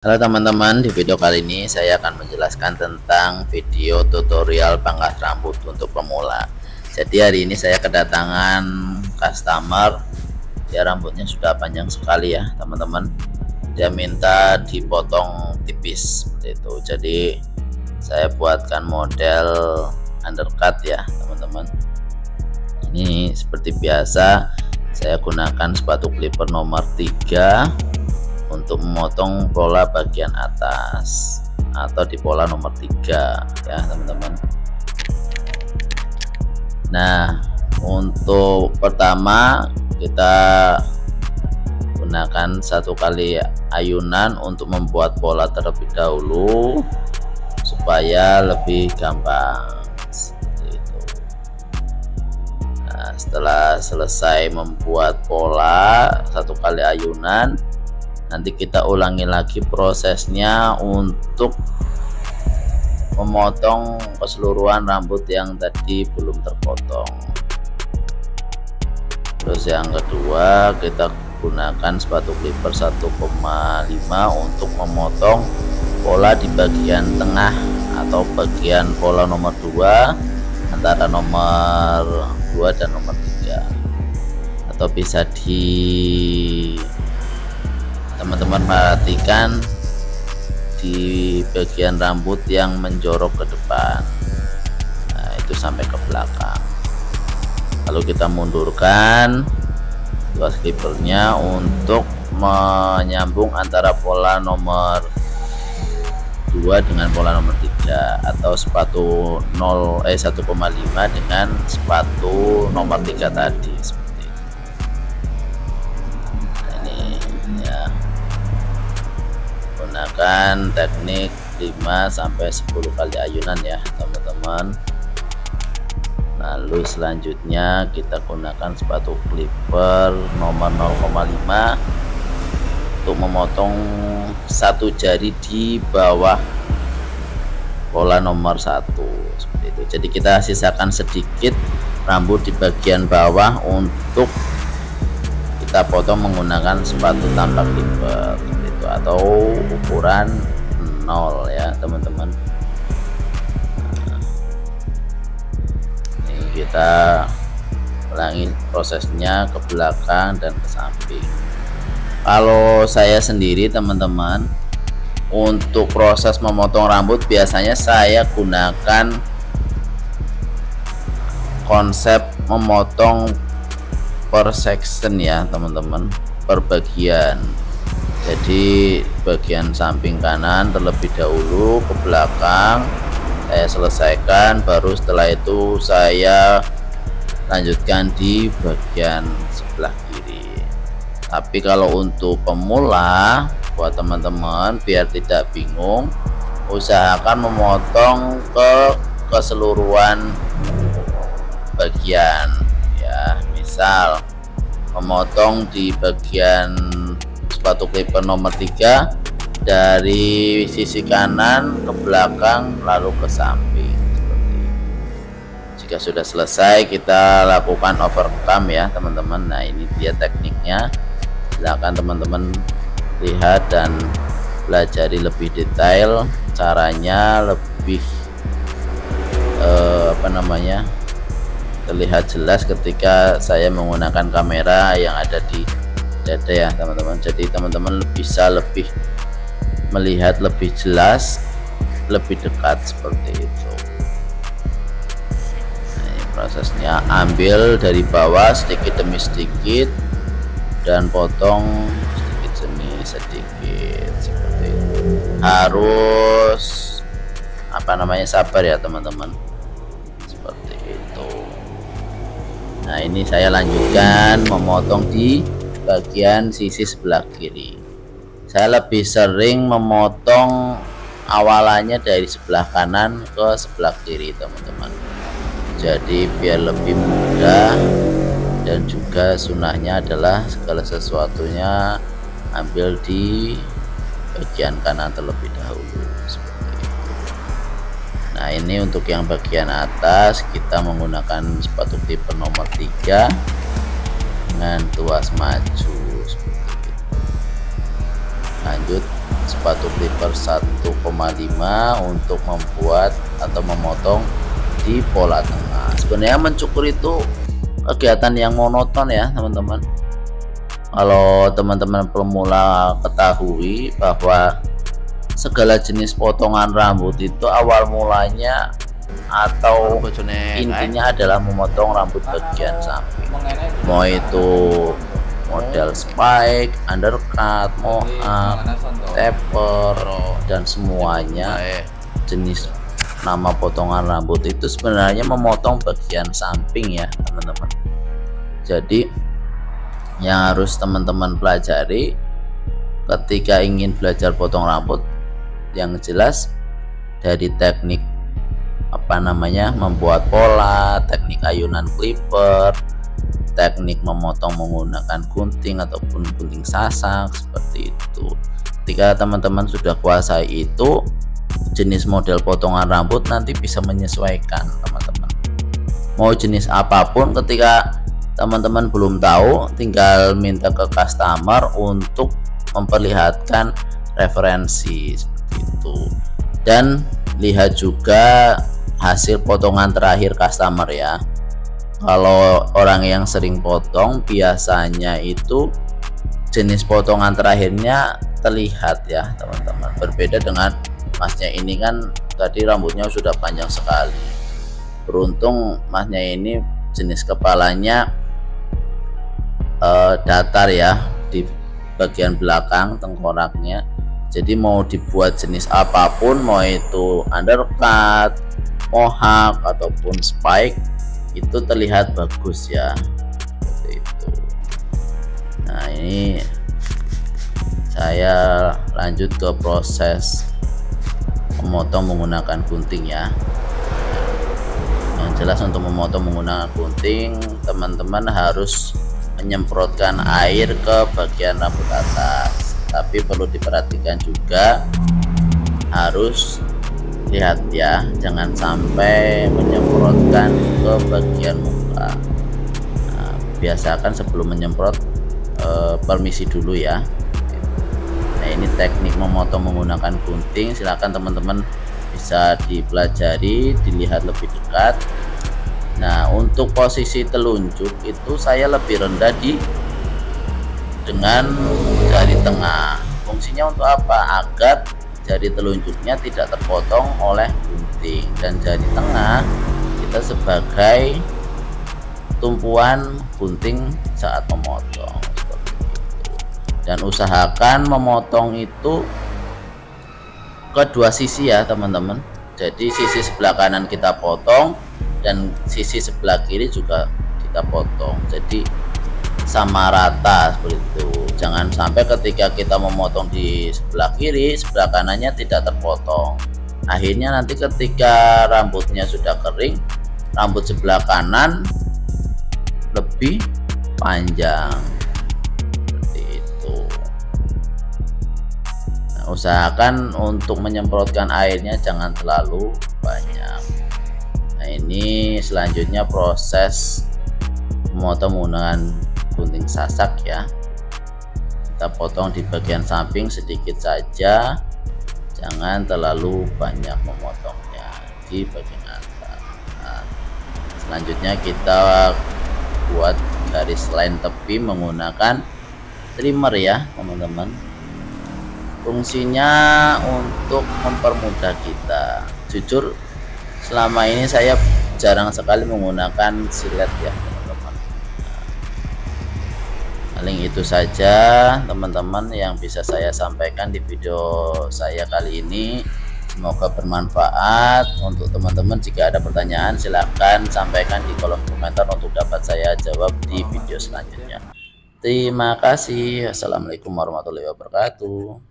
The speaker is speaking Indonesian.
Halo teman-teman, di video kali ini saya akan menjelaskan tentang video tutorial pangkas rambut untuk pemula. Jadi hari ini saya kedatangan customer, dia rambutnya sudah panjang sekali ya teman-teman. Dia minta dipotong tipis seperti itu. Jadi saya buatkan model undercut ya teman-teman. Ini seperti biasa saya gunakan sepatu clipper nomor 3 untuk memotong pola bagian atas atau di pola nomor 3 ya teman-teman. Nah, untuk pertama kita gunakan 1 kali ayunan untuk membuat pola terlebih dahulu supaya lebih gampang seperti itu. Nah, setelah selesai membuat pola 1 kali ayunan, nanti kita ulangi lagi prosesnya untuk memotong keseluruhan rambut yang tadi belum terpotong. Terus yang kedua kita gunakan sepatu clipper 1,5 untuk memotong pola di bagian tengah atau bagian pola nomor 2 antara nomor 2 dan nomor 3, atau bisa teman-teman perhatikan di bagian rambut yang menjorok ke depan. Nah, itu sampai ke belakang. Lalu kita mundurkan tuas clippernya untuk menyambung antara pola nomor 2 dengan pola nomor 3, atau sepatu 1,5 dengan sepatu nomor 3 tadi. Gunakan teknik 5-10 kali ayunan ya teman-teman. Lalu selanjutnya kita gunakan sepatu clipper nomor 0,5 untuk memotong 1 jari di bawah pola nomor 1 seperti itu. Jadi kita sisakan sedikit rambut di bagian bawah untuk kita potong menggunakan sepatu tanpa clipper atau ukuran 0 ya teman-teman. Ini kita ulangi prosesnya ke belakang dan ke samping. Kalau saya sendiri teman-teman, untuk proses memotong rambut biasanya saya gunakan konsep memotong per section ya teman-teman, per bagian. Jadi bagian samping kanan terlebih dahulu, ke belakang saya selesaikan, baru setelah itu saya lanjutkan di bagian sebelah kiri. Tapi kalau untuk pemula, buat teman-teman biar tidak bingung, usahakan memotong ke keseluruhan bagian ya. Misal memotong di bagian sepatu clipper nomor 3 dari sisi kanan ke belakang lalu ke samping seperti ini. Jika sudah selesai kita lakukan overcam ya teman-teman. Nah, ini dia tekniknya, silahkan teman-teman lihat dan pelajari lebih detail caranya, lebih terlihat jelas ketika saya menggunakan kamera yang ada di dada ya teman-teman. Jadi teman-teman bisa lebih melihat lebih jelas, lebih dekat seperti itu. Nah, ini prosesnya, ambil dari bawah sedikit demi sedikit dan potong sedikit demi sedikit seperti itu. Harus sabar ya teman-teman, seperti itu. Nah, ini saya lanjutkan memotong di bagian sisi sebelah kiri. Saya lebih sering memotong awalannya dari sebelah kanan ke sebelah kiri teman-teman. Jadi biar lebih mudah, dan juga sunahnya adalah segala sesuatunya ambil di bagian kanan terlebih dahulu seperti itu. Nah, ini untuk yang bagian atas kita menggunakan sepatu clipper nomor 3 dengan tuas maju seperti itu. Lanjut sepatu clipper 1,5 untuk membuat atau memotong di pola tengah. Sebenarnya mencukur itu kegiatan yang monoton ya teman-teman. Kalau teman-teman pemula ketahui bahwa segala jenis potongan rambut itu awal mulanya atau intinya adalah memotong rambut bagian samping, mau itu model spike, undercut, mohawk, taper, dan semuanya jenis nama potongan rambut itu sebenarnya memotong bagian samping ya teman-teman. Jadi yang harus teman-teman pelajari ketika ingin belajar potong rambut, yang jelas dari teknik membuat pola, teknik ayunan clipper, teknik memotong menggunakan gunting ataupun gunting sasak, seperti itu. Ketika teman-teman sudah kuasai itu, jenis model potongan rambut nanti bisa menyesuaikan teman-teman. Mau jenis apapun, ketika teman-teman belum tahu, tinggal minta ke customer untuk memperlihatkan referensi seperti itu, dan lihat juga hasil potongan terakhir customer ya. Kalau orang yang sering potong biasanya itu jenis potongan terakhirnya terlihat ya teman-teman. Berbeda dengan masnya ini, kan tadi rambutnya sudah panjang sekali. Beruntung masnya ini jenis kepalanya datar ya di bagian belakang tengkoraknya. Jadi mau dibuat jenis apapun, mau itu undercut, mohawk ataupun spike, itu terlihat bagus ya, seperti itu. Nah, ini saya lanjut ke proses memotong menggunakan gunting ya. Yang jelas untuk memotong menggunakan gunting, teman-teman harus menyemprotkan air ke bagian rambut atas, tapi perlu diperhatikan juga harus lihat ya, jangan sampai menyemprotkan ke bagian muka. Nah, biasakan sebelum menyemprot permisi dulu ya. Nah, ini teknik memotong menggunakan gunting, silakan teman-teman bisa dipelajari, dilihat lebih dekat. Nah, untuk posisi telunjuk itu saya lebih rendah dengan jari tengah. Fungsinya untuk apa? Agar jari telunjuknya tidak terpotong oleh gunting, dan jari tengah kita sebagai tumpuan gunting saat memotong, seperti itu. Dan usahakan memotong itu kedua sisi ya teman-teman. Jadi sisi sebelah kanan kita potong dan sisi sebelah kiri juga kita potong, jadi sama rata seperti itu. Jangan sampai ketika kita memotong di sebelah kiri, sebelah kanannya tidak terpotong. Akhirnya nanti ketika rambutnya sudah kering, rambut sebelah kanan lebih panjang, seperti itu. Nah, usahakan untuk menyemprotkan airnya jangan terlalu banyak. Nah, ini selanjutnya proses memotong menggunakan gunting sasak ya. Kita potong di bagian samping sedikit saja, jangan terlalu banyak memotongnya di bagian atas. Nah, selanjutnya kita buat garis line tepi menggunakan trimmer ya teman-teman. Fungsinya untuk mempermudah kita. Jujur selama ini saya jarang sekali menggunakan silet ya teman-teman. Paling itu saja teman-teman yang bisa saya sampaikan di video saya kali ini. Semoga bermanfaat untuk teman-teman. Jika ada pertanyaan silahkan sampaikan di kolom komentar untuk dapat saya jawab di video selanjutnya. Terima kasih. Assalamualaikum warahmatullahi wabarakatuh.